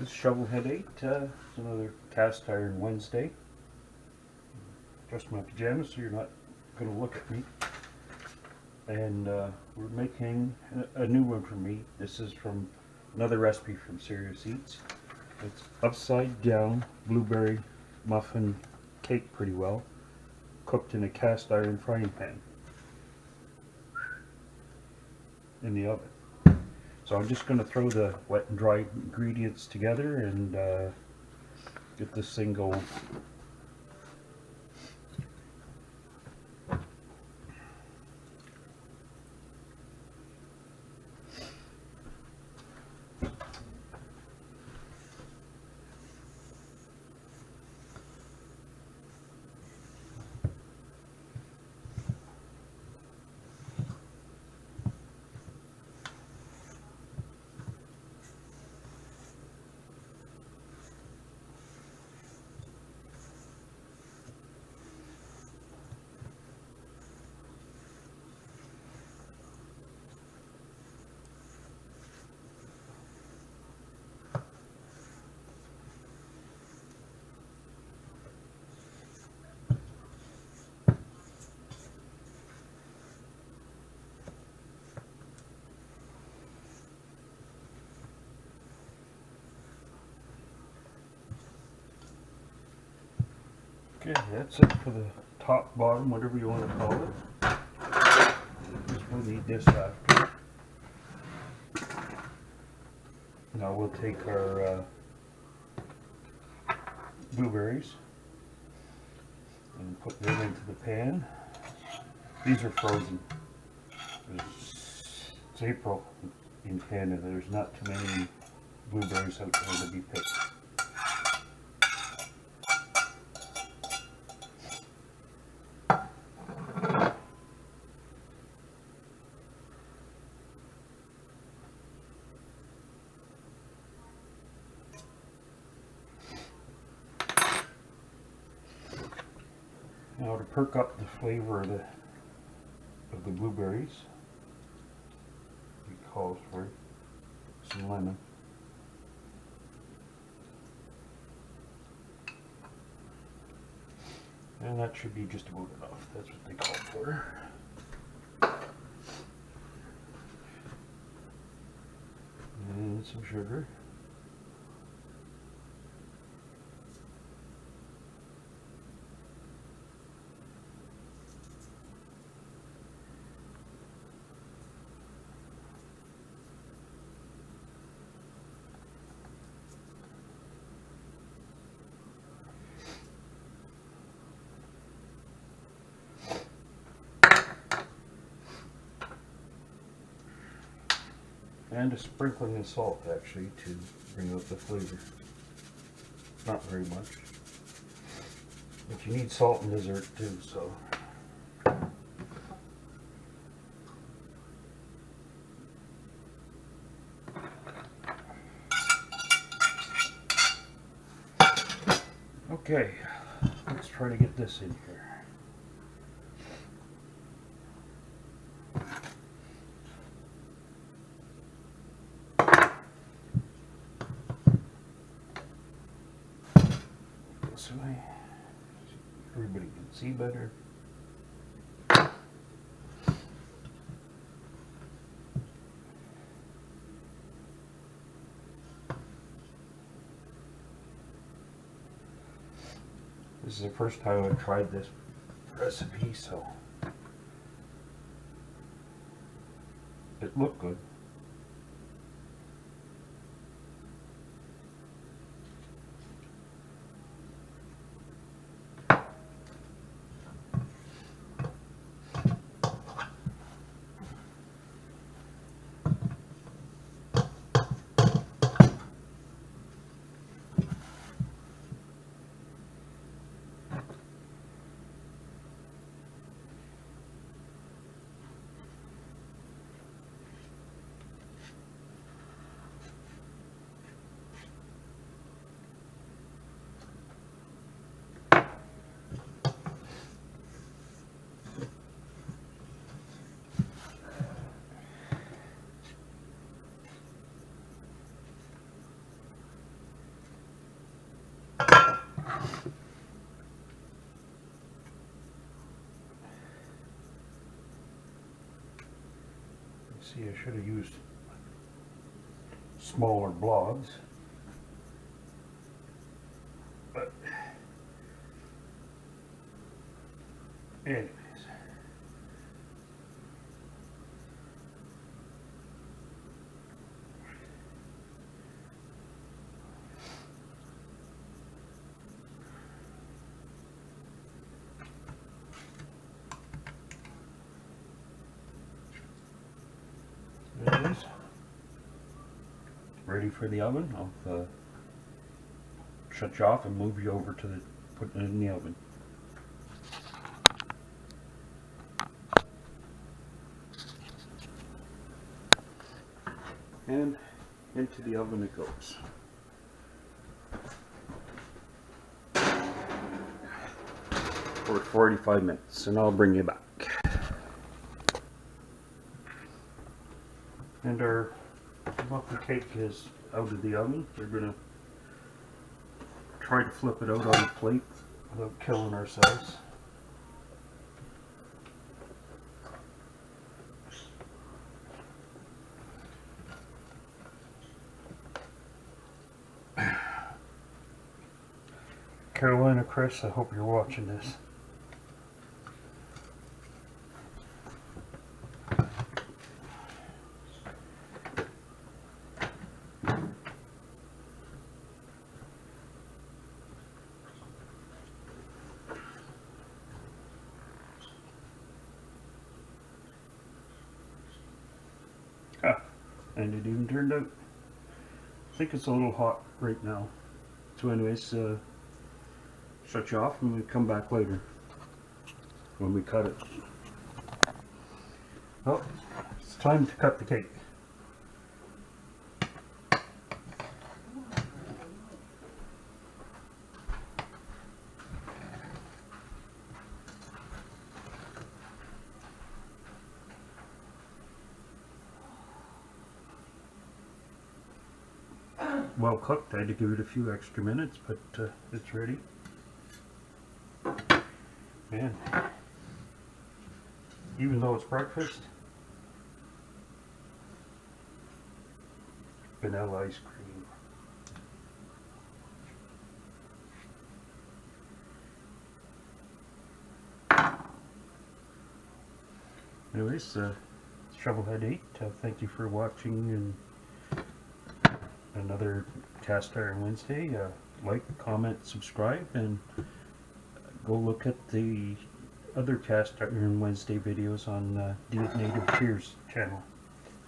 This is Shovelhead 8. It's another cast iron Wednesday. Dressed my pajamas so you're not going to look at me. And we're making a new one for me. This is from another recipe from Serious Eats. It's upside down blueberry muffin cake, pretty well, cooked in a cast iron frying pan in the oven. So I'm just going to throw the wet and dry ingredients together and get this thing going. Okay, that's it for the top, bottom, whatever you want to call it. We'll need this after. Now we'll take our blueberries and put them into the pan. These are frozen. It's April in Canada. There's not too many blueberries out there to be picked. Now to perk up the flavor of the blueberries, it calls for some lemon. And that should be just about enough. That's what they call for. And some sugar. And a sprinkling of salt, actually, to bring out the flavor. Not very much. But you need salt in dessert too, so. Okay, let's try to get this in here. This way, everybody can see better. This is the first time I've tried this recipe, so it looked good. See, I should have used smaller blobs. But anyways. There it is. Ready for the oven. I'll shut you off and move you over to putting it in the oven. And into the oven it goes. For 45 minutes, and I'll bring you back. And our muffin cake is out of the oven. We're gonna try to flip it out on the plate without killing ourselves. Carolina Chris, I hope you're watching this. And it even turned out. I think it's a little hot right now. So anyways, shut you off and we come back later when we cut it. Well, it's time to cut the cake. Well cooked. I had to give it a few extra minutes, but it's ready. Man, even though it's breakfast, vanilla ice cream. Anyways, Shovelhead 8, thank you for watching and another Cast Iron Wednesday. Like, comment, subscribe, and go look at the other Cast Iron Wednesday videos on Native Tears channel.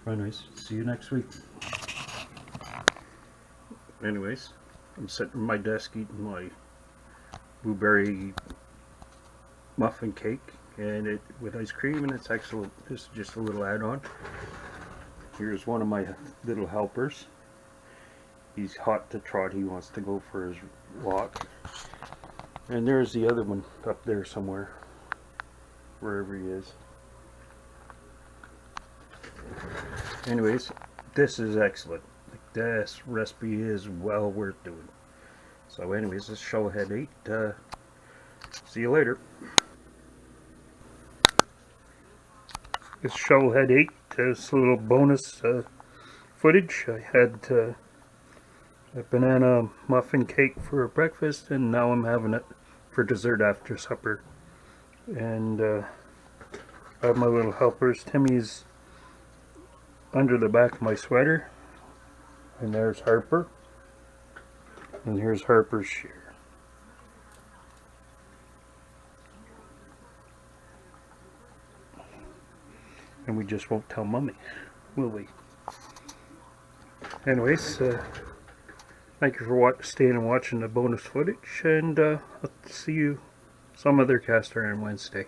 Anyways, see you next week. Anyways, I'm sitting at my desk eating my blueberry muffin cake and with ice cream, and it's excellent. This is just a little add-on. Here's one of my little helpers. He's hot to trot. He wants to go for his walk. And there's the other one up there somewhere, wherever he is. Anyways, this is excellent. This recipe is well worth doing. So anyways, this is Shovelhead 8. See you later. It's Shovelhead 8. This little bonus footage. I had a banana muffin cake for breakfast, and now I'm having it for dessert after supper. And I have my little helpers. Timmy's under the back of my sweater, and there's Harper, and here's Harper's share. And we just won't tell Mummy, will we? Anyways, thank you for staying and watching the bonus footage, and I'll see you some other Cast Iron Wednesday.